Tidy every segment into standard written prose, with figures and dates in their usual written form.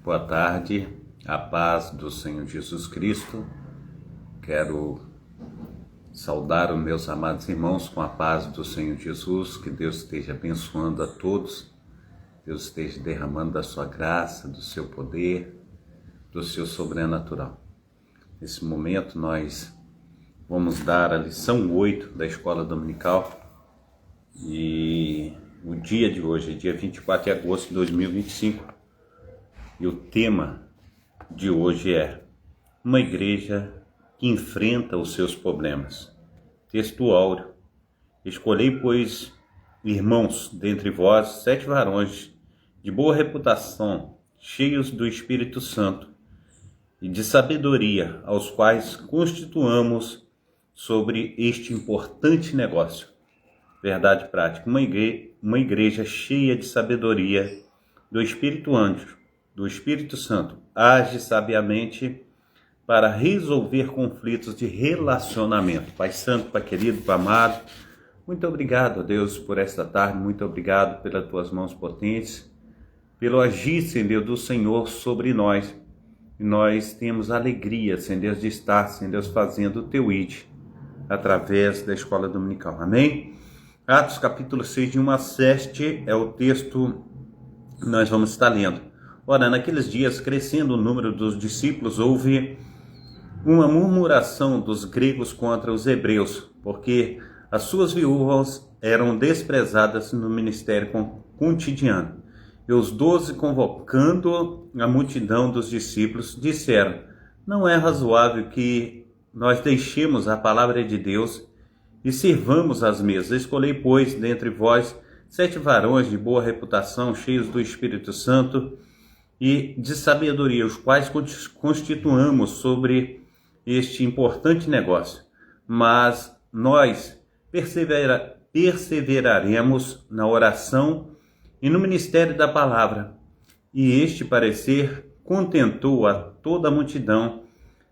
Boa tarde, a paz do Senhor Jesus Cristo. Quero saudar os meus amados irmãos com a paz do Senhor Jesus, que Deus esteja abençoando a todos, Deus esteja derramando da sua graça, do seu poder, do seu sobrenatural. Nesse momento nós vamos dar a lição 8 da Escola Dominical e o dia de hoje é dia 24 de agosto de 2025. E o tema de hoje é uma igreja que enfrenta os seus problemas. Texto áureo. Escolhei, pois, irmãos, dentre vós, 7 varões de boa reputação, cheios do Espírito Santo e de sabedoria, aos quais constituamos sobre este importante negócio. Verdade prática. Uma igreja cheia de sabedoria do Espírito Santo, age sabiamente para resolver conflitos de relacionamento. Pai Santo, Pai querido, Pai amado, muito obrigado, Deus, por esta tarde, muito obrigado pelas tuas mãos potentes, pelo agir, Senhor, do Senhor sobre nós. E nós temos alegria, Senhor Deus, de estar, Senhor Deus, fazendo o teu ID através da Escola Dominical. Amém? Atos capítulo 6, de 1 a 7, é o texto que nós vamos estar lendo. Ora, naqueles dias, crescendo o número dos discípulos, houve uma murmuração dos gregos contra os hebreus, porque as suas viúvas eram desprezadas no ministério cotidiano. E os 12, convocando a multidão dos discípulos, disseram: não é razoável que nós deixemos a palavra de Deus e sirvamos às mesas. Escolhei, pois, dentre vós 7 varões de boa reputação, cheios do Espírito Santo e de sabedoria, os quais constituamos sobre este importante negócio. Mas nós perseveraremos na oração e no ministério da palavra. E este parecer contentou a toda a multidão,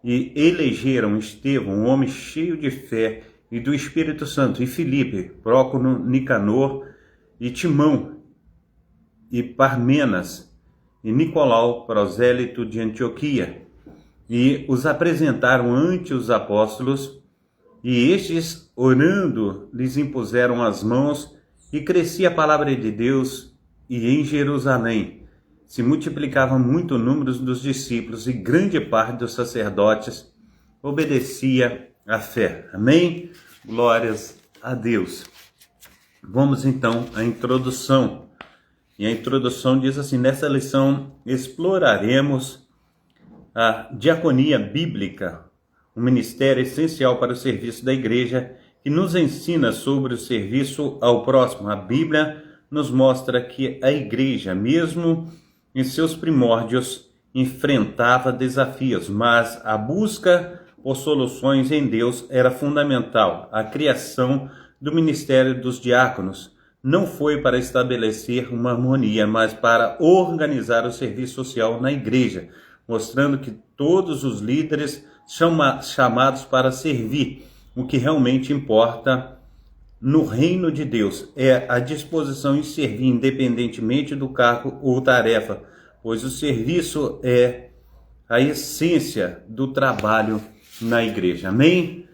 e elegeram Estevão, um homem cheio de fé e do Espírito Santo, e Filipe, Prócoro, Nicanor, e Timão, e Parmenas, e Nicolau, prosélito de Antioquia, e os apresentaram ante os apóstolos, e estes, orando, lhes impuseram as mãos, e crescia a palavra de Deus, e em Jerusalém se multiplicava muito o número dos discípulos, e grande parte dos sacerdotes obedecia à fé. Amém? Glórias a Deus. Vamos então à introdução. E a introdução diz assim: nessa lição exploraremos a diaconia bíblica, um ministério essencial para o serviço da igreja, que nos ensina sobre o serviço ao próximo. A Bíblia nos mostra que a igreja, mesmo em seus primórdios, enfrentava desafios, mas a busca por soluções em Deus era fundamental. A criação do ministério dos diáconos não foi para estabelecer uma harmonia, mas para organizar o serviço social na igreja, mostrando que todos os líderes são chamados para servir. O que realmente importa no reino de Deus é a disposição em servir, independentemente do cargo ou tarefa, pois o serviço é a essência do trabalho na igreja. Amém?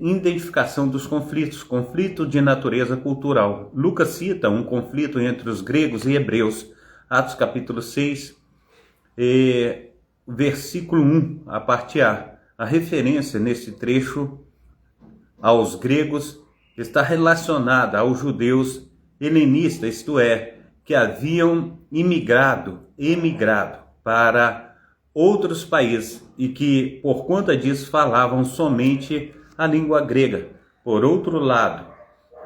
Identificação dos conflitos, conflito de natureza cultural. Lucas cita um conflito entre os gregos e hebreus. Atos capítulo 6, versículo 1, a parte A. A referência nesse trecho aos gregos está relacionada aos judeus helenistas, isto é, que haviam emigrado para outros países e que, por conta disso, falavam somente a língua grega. Por outro lado,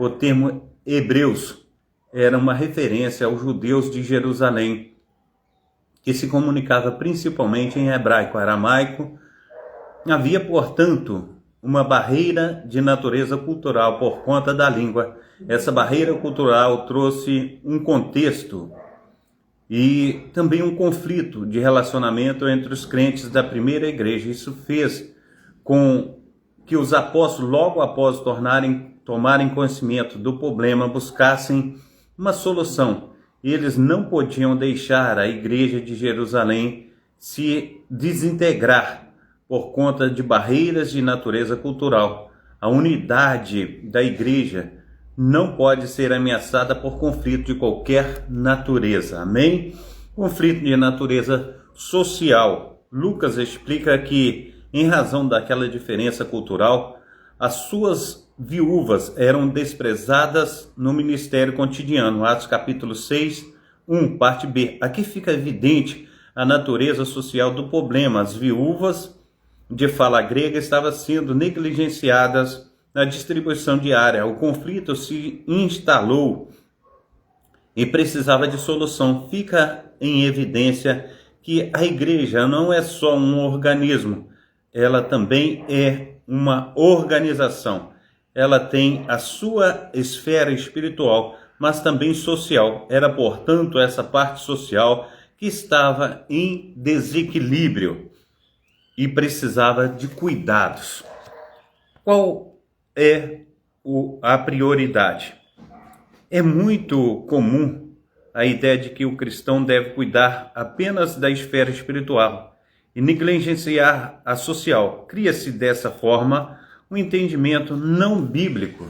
o termo hebreus era uma referência aos judeus de Jerusalém, que se comunicava principalmente em hebraico, aramaico. Havia, portanto, uma barreira de natureza cultural por conta da língua. Essa barreira cultural trouxe um contexto e também um conflito de relacionamento entre os crentes da primeira igreja. Isso fez com que os apóstolos, logo após tomarem conhecimento do problema, buscassem uma solução. eles não podiam deixar a igreja de Jerusalém se desintegrar por conta de barreiras de natureza cultural. A unidade da igreja não pode ser ameaçada por conflito de qualquer natureza. Amém? Conflito de natureza social. Lucas explica que, em razão daquela diferença cultural, as suas viúvas eram desprezadas no ministério cotidiano. Atos capítulo 6, 1, parte B. Aqui fica evidente a natureza social do problema. As viúvas de fala grega estavam sendo negligenciadas na distribuição diária. O conflito se instalou e precisava de solução. Fica em evidência que a igreja não é só um organismo, ela também é uma organização. Ela tem a sua esfera espiritual, mas também social. Era, portanto, essa parte social que estava em desequilíbrio e precisava de cuidados. Qual é a prioridade? É muito comum a ideia de que o cristão deve cuidar apenas da esfera espiritual e negligenciar a social. Cria-se dessa forma um entendimento não bíblico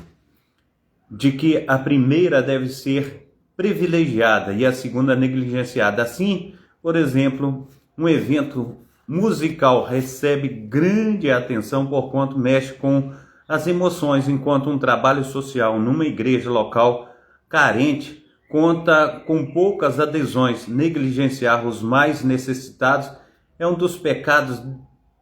de que a primeira deve ser privilegiada e a segunda negligenciada. Assim, por exemplo, um evento musical recebe grande atenção por quanto mexe com as emoções, enquanto um trabalho social numa igreja local carente conta com poucas adesões. Negligenciar os mais necessitados é um dos pecados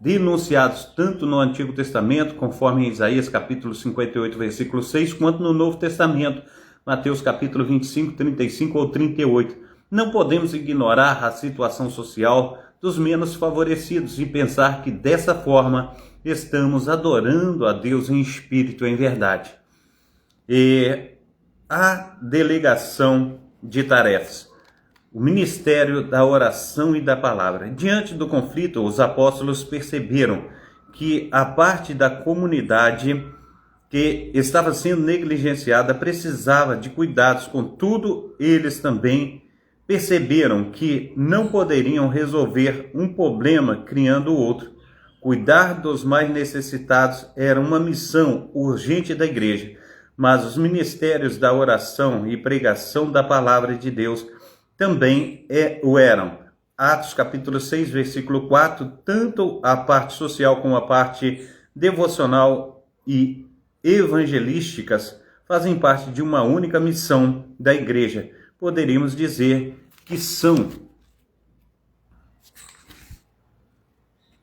denunciados tanto no Antigo Testamento, conforme em Isaías capítulo 58, versículo 6, quanto no Novo Testamento, Mateus capítulo 25, 35 ou 38. Não podemos ignorar a situação social dos menos favorecidos e pensar que dessa forma estamos adorando a Deus em espírito e em verdade. A delegação de tarefas. O ministério da oração e da palavra. Diante do conflito, os apóstolos perceberam que a parte da comunidade que estava sendo negligenciada precisava de cuidados. Contudo, eles também perceberam que não poderiam resolver um problema criando outro. Cuidar dos mais necessitados era uma missão urgente da igreja, mas os ministérios da oração e pregação da palavra de Deus também o eram. Atos capítulo 6, versículo 4, tanto a parte social como a parte devocional e evangelísticas fazem parte de uma única missão da igreja. Poderíamos dizer que são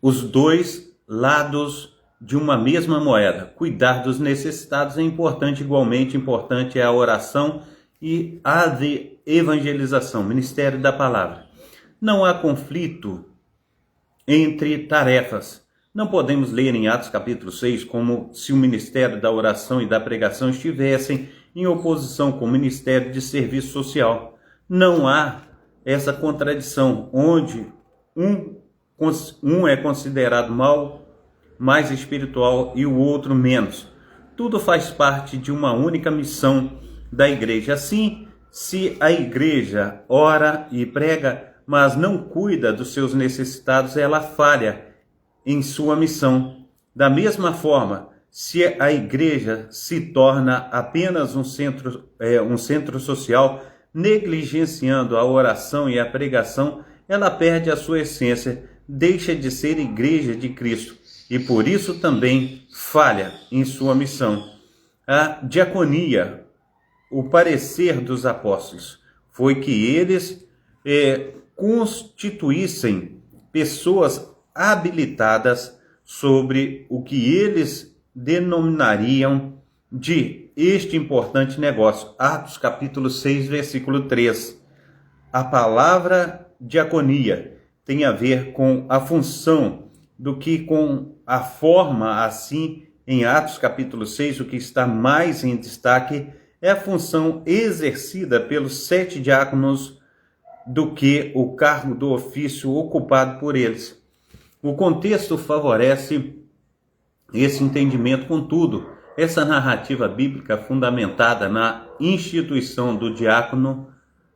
os dois lados de uma mesma moeda. Cuidar dos necessitados é importante, igualmente importante é a oração e a evangelização, ministério da palavra. Não há conflito entre tarefas. Não podemos ler em Atos capítulo 6 como se o ministério da oração e da pregação estivessem em oposição com o ministério de serviço social. Não há essa contradição, onde um é considerado mais espiritual e o outro menos. Tudo faz parte de uma única missão da igreja. Assim, se a igreja ora e prega, mas não cuida dos seus necessitados, ela falha em sua missão. Da mesma forma, se a igreja se torna apenas um centro social, negligenciando a oração e a pregação, ela perde a sua essência, deixa de ser igreja de Cristo e por isso também falha em sua missão. A diaconia, o parecer dos apóstolos foi que eles constituíssem pessoas habilitadas sobre o que eles denominariam de este importante negócio. Atos capítulo 6, versículo 3. A palavra diaconia tem a ver com a função do que com a forma. Assim, em Atos capítulo 6, o que está mais em destaque é a função exercida pelos 7 diáconos do que o cargo do ofício ocupado por eles. O contexto favorece esse entendimento, contudo, essa narrativa bíblica fundamentada na instituição do diácono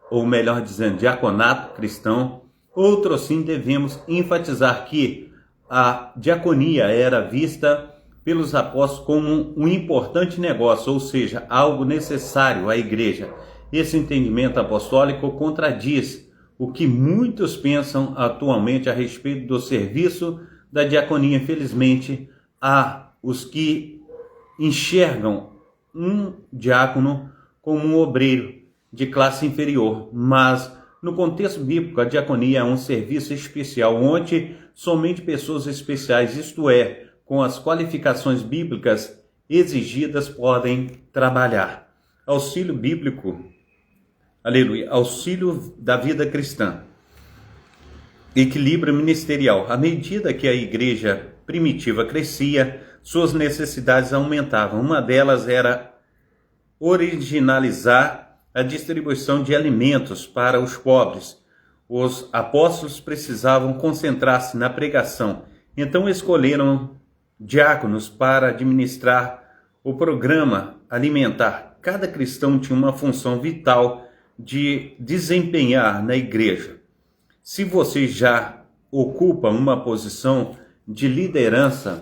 ou melhor dizendo, diaconato cristão. Outro sim devemos enfatizar que a diaconia era vista pelos apóstolos como um importante negócio, ou seja, algo necessário à igreja. Esse entendimento apostólico contradiz o que muitos pensam atualmente a respeito do serviço da diaconia. Infelizmente, há os que enxergam um diácono como um obreiro de classe inferior, mas no contexto bíblico a diaconia é um serviço especial onde somente pessoas especiais, isto é, com as qualificações bíblicas exigidas, podem trabalhar. Auxílio bíblico, aleluia, auxílio da vida cristã. Equilíbrio ministerial. À medida que a igreja primitiva crescia, suas necessidades aumentavam. Uma delas era originalizar a distribuição de alimentos para os pobres. Os apóstolos precisavam concentrar-se na pregação, então escolheram diáconos para administrar o programa alimentar. Cada cristão tinha uma função vital de desempenhar na igreja. Se você já ocupa uma posição de liderança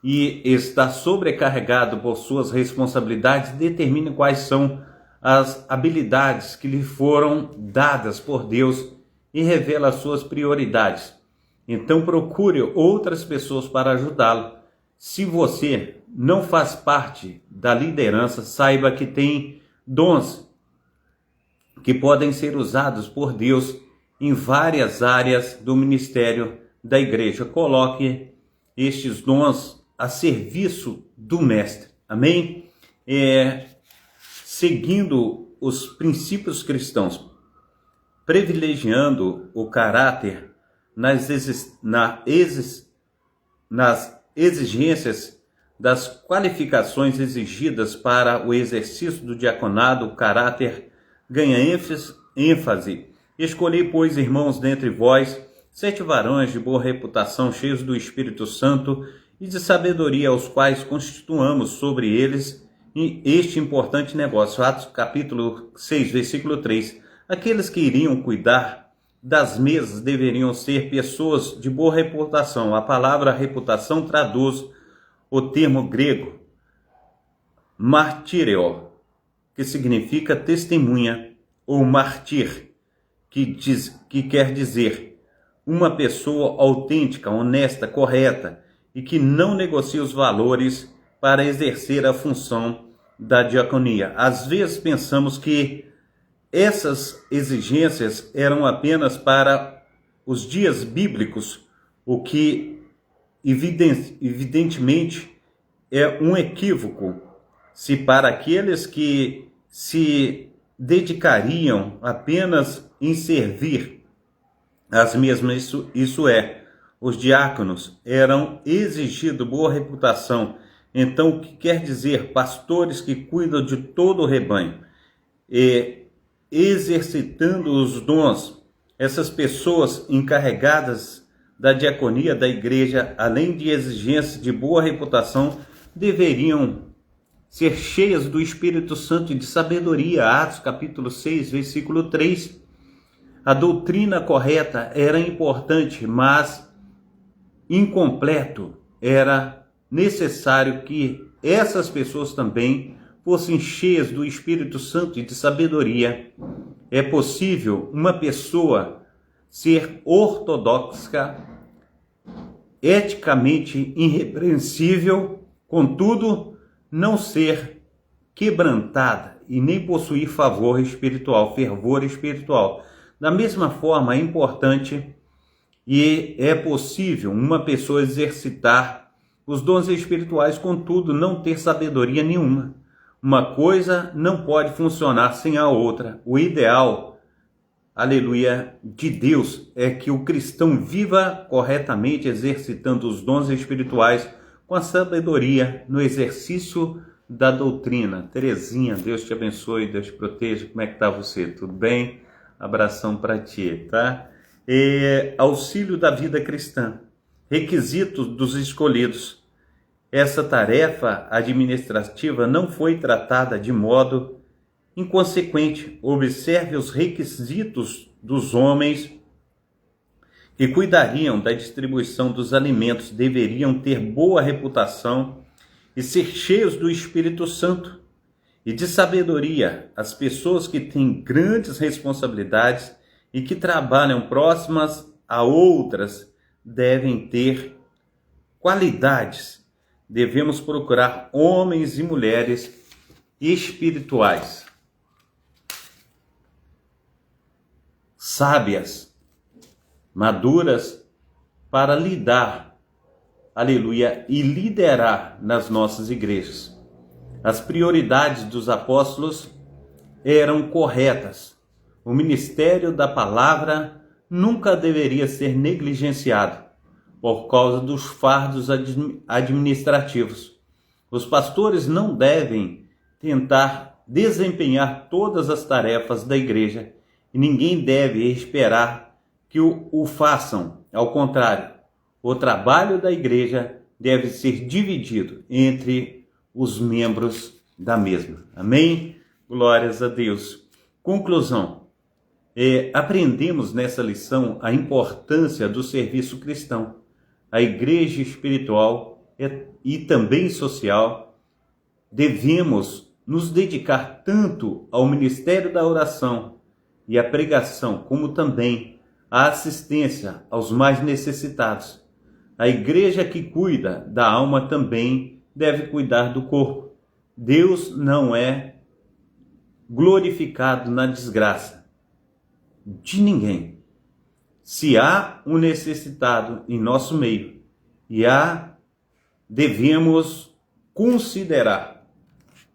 e está sobrecarregado por suas responsabilidades, determine quais são as habilidades que lhe foram dadas por Deus e revela as suas prioridades. Então procure outras pessoas para ajudá-lo. Se você não faz parte da liderança, saiba que tem dons que podem ser usados por Deus em várias áreas do ministério da igreja. Coloque estes dons a serviço do mestre. Amém? Seguindo os princípios cristãos, privilegiando o caráter nas exigências das qualificações exigidas para o exercício do diaconado, o caráter ganha ênfase. Escolhei, pois, irmãos, dentre vós, 7 varões de boa reputação, cheios do Espírito Santo e de sabedoria, aos quais constituamos sobre eles este importante negócio. Atos capítulo 6, versículo 3. Aqueles que iriam cuidar das mesas deveriam ser pessoas de boa reputação. A palavra reputação traduz o termo grego martyreo, que significa testemunha, ou mártir, que quer dizer uma pessoa autêntica, honesta, correta e que não negocia os valores para exercer a função da diaconia. Às vezes pensamos que essas exigências eram apenas para os dias bíblicos, o que evidentemente é um equívoco, se para aqueles que se dedicariam apenas em servir as mesmas, isso é, os diáconos eram exigidos boa reputação. Então, o que quer dizer? Pastores que cuidam de todo o rebanho, exercitando os dons. Essas pessoas encarregadas da diaconia da igreja, além de exigências de boa reputação, deveriam ser cheias do Espírito Santo e de sabedoria. Atos capítulo 6, versículo 3. A doutrina correta era importante, mas incompleto. Era necessário que essas pessoas também fossem cheias do Espírito Santo e de sabedoria. É possível uma pessoa ser ortodoxa, eticamente irrepreensível, contudo, não ser quebrantada e nem possuir fervor espiritual. Da mesma forma, é importante e é possível uma pessoa exercitar os dons espirituais, contudo, não ter sabedoria nenhuma. Uma coisa não pode funcionar sem a outra. O ideal, aleluia, de Deus é que o cristão viva corretamente, exercitando os dons espirituais com a sabedoria no exercício da doutrina. Terezinha, Deus te abençoe, Deus te proteja. Como é que tá você? Tudo bem? Abração para ti, tá? Auxílio da vida cristã. Requisitos dos escolhidos. Essa tarefa administrativa não foi tratada de modo inconsequente. Observe os requisitos dos homens que cuidariam da distribuição dos alimentos. Deveriam ter boa reputação e ser cheios do Espírito Santo e de sabedoria. As pessoas que têm grandes responsabilidades e que trabalham próximas a outras devem ter qualidades. Devemos procurar homens e mulheres espirituais, sábias, maduras, para lidar, aleluia, e liderar nas nossas igrejas. As prioridades dos apóstolos eram corretas. O ministério da palavra nunca deveria ser negligenciado por causa dos fardos administrativos. Os pastores não devem tentar desempenhar todas as tarefas da igreja e ninguém deve esperar que o façam. Ao contrário, o trabalho da igreja deve ser dividido entre os membros da mesma. Amém? Glórias a Deus. Conclusão. Aprendemos nessa lição a importância do serviço cristão. A igreja espiritual e também social, devemos nos dedicar tanto ao ministério da oração e à pregação, como também à assistência aos mais necessitados. A igreja que cuida da alma também deve cuidar do corpo. Deus não é glorificado na desgraça de ninguém. Se há um necessitado em nosso meio, devemos considerar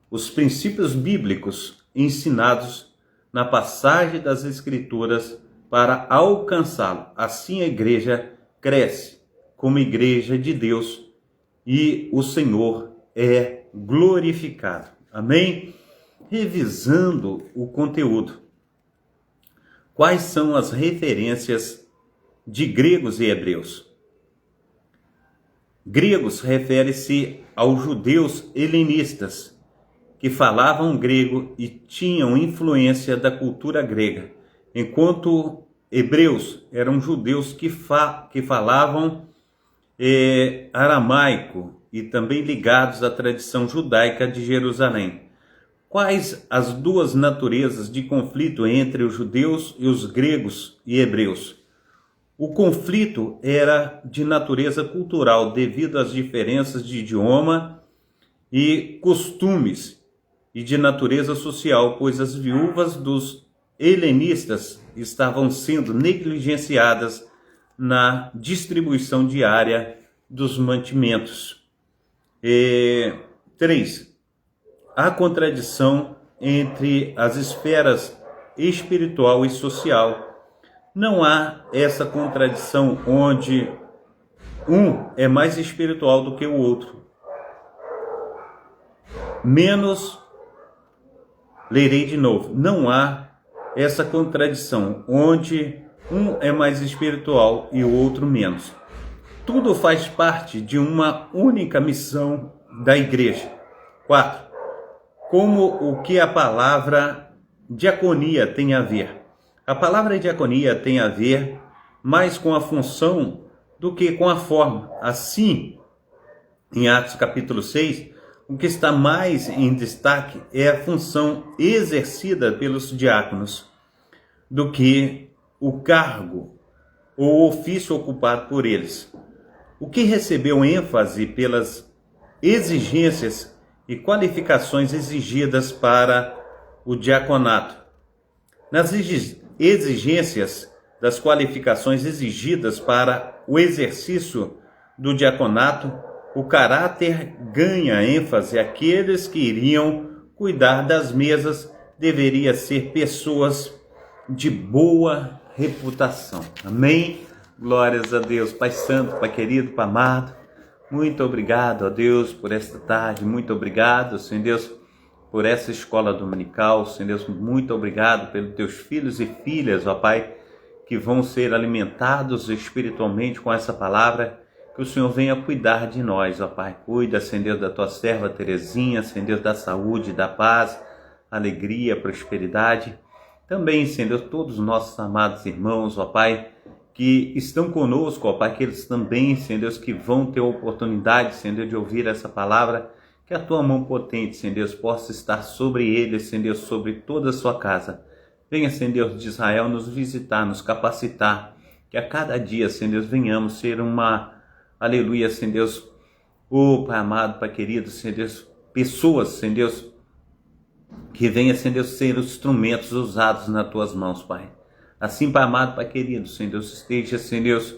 os princípios bíblicos ensinados na passagem das Escrituras para alcançá-lo. Assim a igreja cresce como igreja de Deus e o Senhor é glorificado. Amém? Revisando o conteúdo. Quais são as referências de gregos e hebreus? Gregos refere-se aos judeus helenistas, que falavam grego e tinham influência da cultura grega, enquanto hebreus eram judeus que falavam aramaico e também ligados à tradição judaica de Jerusalém. Quais as duas naturezas de conflito entre os judeus e os gregos e hebreus? O conflito era de natureza cultural, devido às diferenças de idioma e costumes, e de natureza social, pois as viúvas dos helenistas estavam sendo negligenciadas na distribuição diária dos mantimentos. 3. Há contradição entre as esferas espiritual e social. Não há essa contradição onde um é mais espiritual do que o outro. Lerei de novo. Não há essa contradição onde um é mais espiritual e o outro menos. Tudo faz parte de uma única missão da igreja. 4. Como o que a palavra diaconia tem a ver? A palavra diaconia tem a ver mais com a função do que com a forma. Assim, em Atos capítulo 6, o que está mais em destaque é a função exercida pelos diáconos do que o cargo ou ofício ocupado por eles. O que recebeu ênfase pelas exigências e qualificações exigidas para o diaconato. Nas exigências das qualificações exigidas para o exercício do diaconato, o caráter ganha ênfase. Aqueles que iriam cuidar das mesas deveriam ser pessoas de boa reputação. Amém? Glórias a Deus. Pai Santo, Pai querido, Pai amado, muito obrigado, ó Deus, por esta tarde. Muito obrigado, Senhor Deus, por essa escola dominical. Senhor Deus, muito obrigado pelos teus filhos e filhas, ó Pai, que vão ser alimentados espiritualmente com essa palavra. Que o Senhor venha cuidar de nós, ó Pai. Cuida, Senhor Deus, da tua serva Terezinha, Senhor Deus, da saúde, da paz, alegria, prosperidade. Também, Senhor, todos os nossos amados irmãos, ó Pai, que estão conosco, ó Pai, que eles também, Senhor Deus, que vão ter a oportunidade, Senhor Deus, de ouvir essa palavra, que a Tua mão potente, Senhor Deus, possa estar sobre eles, Senhor Deus, sobre toda a sua casa. Venha, Senhor Deus de Israel, nos visitar, nos capacitar, que a cada dia, Senhor Deus, venhamos ser aleluia, Senhor Deus, Pai amado, Pai querido, Senhor Deus, pessoas, Senhor Deus, que venha, Senhor Deus, ser os instrumentos usados nas Tuas mãos, Pai. Assim, Pai amado, Pai querido, Senhor Deus, esteja, Senhor Deus,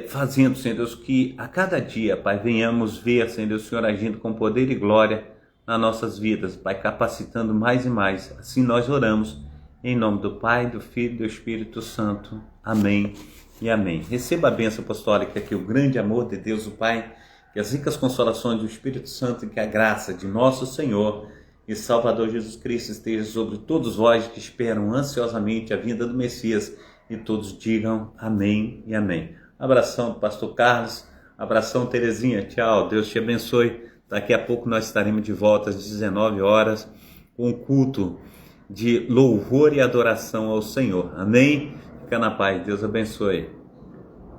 fazendo, Senhor Deus, que a cada dia, Pai, venhamos ver, Senhor Deus, o Senhor agindo com poder e glória nas nossas vidas, Pai, capacitando mais e mais. Assim nós oramos, em nome do Pai, do Filho e do Espírito Santo. Amém e amém. Receba a bênção apostólica, que o grande amor de Deus, o Pai, que as ricas consolações do Espírito Santo e que a graça de nosso Senhor e Salvador Jesus Cristo esteja sobre todos vós que esperam ansiosamente a vinda do Messias, e todos digam amém e amém. Abração do pastor Carlos, abração Terezinha, tchau, Deus te abençoe. Daqui a pouco nós estaremos de volta às 19 horas com um culto de louvor e adoração ao Senhor. Amém? Fica na paz, Deus abençoe.